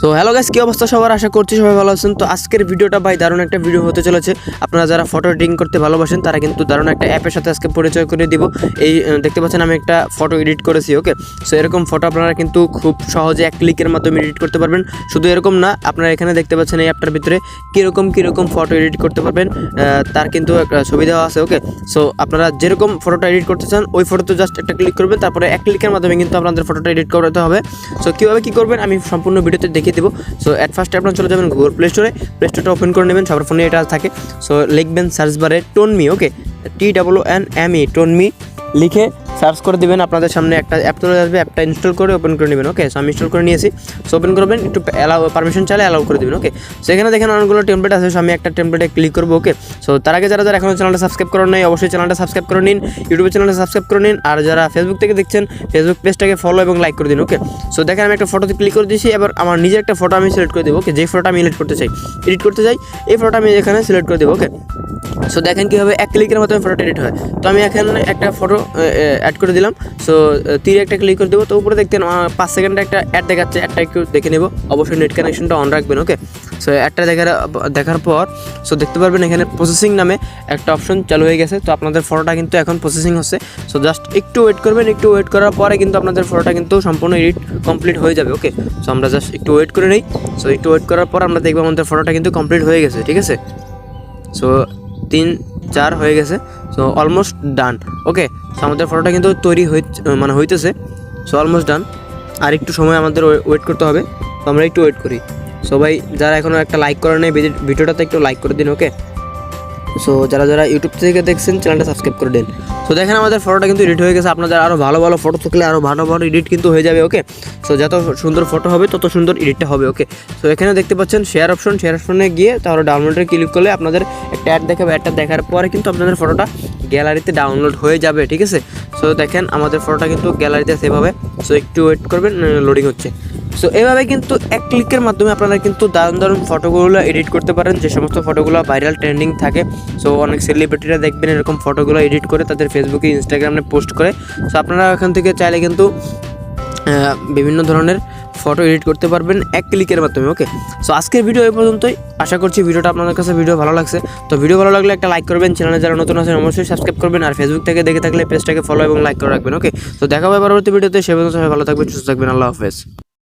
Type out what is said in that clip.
তো hello guys, কি অবস্থা সবার? আশা করছি সবাই ভালো আছেন। তো আজকের ভিডিওটা ভাই দারুণ একটা ভিডিও হতে চলেছে। আপনারা যারা ফটো এডিটিং করতে ভালোবাসেন তারা কিন্তু দারুণ একটা অ্যাপের সাথে আজকে পরিচয় করে দিব। এই দেখতে পাচ্ছেন আমি একটা ফটো এডিট করেছি, ওকে। সো এরকম ফটো আপনারা কিন্তু খুব সহজে এক ক্লিকের মাধ্যমে এডিট করতে পারবেন। শুধু এরকম না, আপনারা এখানে দেখতে পাচ্ছেন এই অ্যাপটার ভিতরে কীরকম ফটো এডিট করতে পারবেন তার কিন্তু একটা ছবি দেওয়া আছে, ওকে। সো আপনারা যেরকম ফটোটা এডিট করতে চান ওই ফটোতে জাস্ট একটা ক্লিক করবেন, তারপরে এক ক্লিকের মাধ্যমে কিন্তু আপনাদের ফটোটা এডিট করতে হবে। সো কীভাবে কী করবেন আমি সম্পূর্ণ ভিডিওতে দেখিয়ে দেবো। সো অ্যাট ফার্স্টে আপনারা চলে যাবেন গুগল প্লে স্টোরটা ওপেন করে নেবেন। সবার ফোনে এটা থাকে। সো লিখবেন সার্চ বারে টোনমি, ওকে, TNNME টোনমি লিখে সার্চ করে দেবেন। আপনাদের সামনে একটা অ্যাপ চলে আসবে, অ্যাপটা ইনস্টল করে ওপেন করে নেবেন, ওকে। সো আমি ইনস্টল করে নিয়েছি। সো ওপেন করবেন, একটু পারমিশন চাইলে অ্যালাউ করে দেবেন, ওকে। সো এখানে দেখেন অনেকগুলো টেমপ্লেট আছে। সো আমি একটা টেমপ্লেটে ক্লিক করবো, ওকে। সো তার আগে যারা এখনো চ্যানেলটা সাবস্ক্রাইব করেন নাই অবশ্যই চ্যানেলটা সাবস্ক্রাইব করে নিন, ইউটিউবে চ্যানেলটা সাবস্ক্রাইব করে নিন। আর যারা ফেসবুক থেকে দেখছেন ফেসবুক পেজটাকে ফলো এবং লাইক করে দিন, ওকে। সো দেখেন আমি একটা ফটোতে ক্লিক করে দিয়েছি। এবার আমার নিজের একটা ফটো আমি সিলেক্ট করে দেবো, ওকে। যে ফটোটা আমি এডিট করতে চাই এই ফটোটা আমি এখানে সিলেক্ট করে দেবো, ওকে। সো দেখেন কীভাবে এক ক্লিকের মাধ্যমে ফটোটা এডিট হয়। তো আমি এখানে একটা ফটো অ্যাড করে দিলাম। সো তীরে একটা ক্লিক করে দেবো। তো উপরে দেখতেন 5 সেকেন্ডে একটা অ্যাড দেখাচ্ছে, অ্যাডটা একটু দেখে নেব। অবশ্যই নেট কানেকশনটা অন রাখবেন, ওকে। সো অ্যাডটা দেখার পর সো দেখতে পারবেন এখানে প্রসেসিং নামে একটা অপশন চালু হয়ে গেছে। তো আপনাদের ফটোটা কিন্তু এখন প্রসেসিং হচ্ছে। সো জাস্ট একটু ওয়েট করবেন, একটু ওয়েট করার পরে কিন্তু আপনাদের ফটোটা কিন্তু সম্পূর্ণ এডিট কমপ্লিট হয়ে যাবে, ওকে। সো আমরা জাস্ট একটু ওয়েট করে নিই। সো একটু ওয়েট করার পর আমরা দেখবো আমাদের ফটোটা কিন্তু কমপ্লিট হয়ে গেছে, ঠিক আছে। সো 3-4 হয়ে গেছে। সো অলমোস্ট ডান, ওকে। সো আমাদের ফটোটা কিন্তু তৈরি হইতেছে। So almost done. আর একটু সময় আমাদের ওয়েট করতে হবে। তো আমরা একটু ওয়েট করি। সবাই যারা এখনও একটা লাইক করে নেই ভিডিওটাতে একটু লাইক করে দিন, ওকে। সো যারা ইউটিউব থেকে দেখছেন চ্যানেলটা সাবস্ক্রাইব করে দিন। সো দেখেন আমাদের ফটোটা কিন্তু এডিট হয়ে গেছে। আপনাদের আরও ভালো ফটো থাকলে আরও ভালো এডিট কিন্তু হয়ে যাবে, ওকে। সো যত সুন্দর ফটো হবে তত সুন্দর এডিটটা হবে, ওকে। সো এখানে দেখতে পাচ্ছেন শেয়ার অপশনে গিয়ে তাহলে ডাউনলোডে ক্লিক করলে আপনাদের একটা অ্যাড দেখাবে। অ্যাডটা দেখার পরে কিন্তু আপনাদের ফটোটা গ্যালারিতে ডাউনলোড হয়ে যাবে, ঠিক আছে। সো দেখেন আমাদের ফটোটা কিন্তু গ্যালারিতে সেভ হবে। সো একটু ওয়েট করবেন, লোডিং হচ্ছে। সো এভাবে কিন্তু এক ক্লিকের মাধ্যমে আপনারা কিন্তু দারুণ ফটোগুলো এডিট করতে পারেন, যে সমস্ত ফটোগুলো ভাইরাল ট্রেন্ডিং থাকে। সো অনেক সেলিব্রিটিরা দেখবেন এরকম ফটোগুলো এডিট করে তাদের ফেসবুকে ইনস্টাগ্রামে পোস্ট করে। সো আপনারা এখান থেকে চাইলে কিন্তু বিভিন্ন ধরনের ফটো এডিট করতে পারবেন এক ক্লিকের মাধ্যমে, ওকে। সো আজকের ভিডিও এই পর্যন্তই। আশা করছি ভিডিওটা আপনাদের কাছে ভালো লাগছে। তো ভিডিও ভালো লাগলে একটা লাইক করবেন, চ্যানেলে যারা নতুন আছেন অবশ্যই সাবস্ক্রাইব করবেন, আর ফেসবুক থেকে দেখে থাকলে পেজটাকে ফলো এবং লাইক করে রাখবেন, ওকে। তো দেখা হবে পরবর্তী ভিডিওতে। সে পর্যন্ত সবাই ভালো থাকবেন, সুস্থ থাকবেন। আল্লাহ হাফেজ।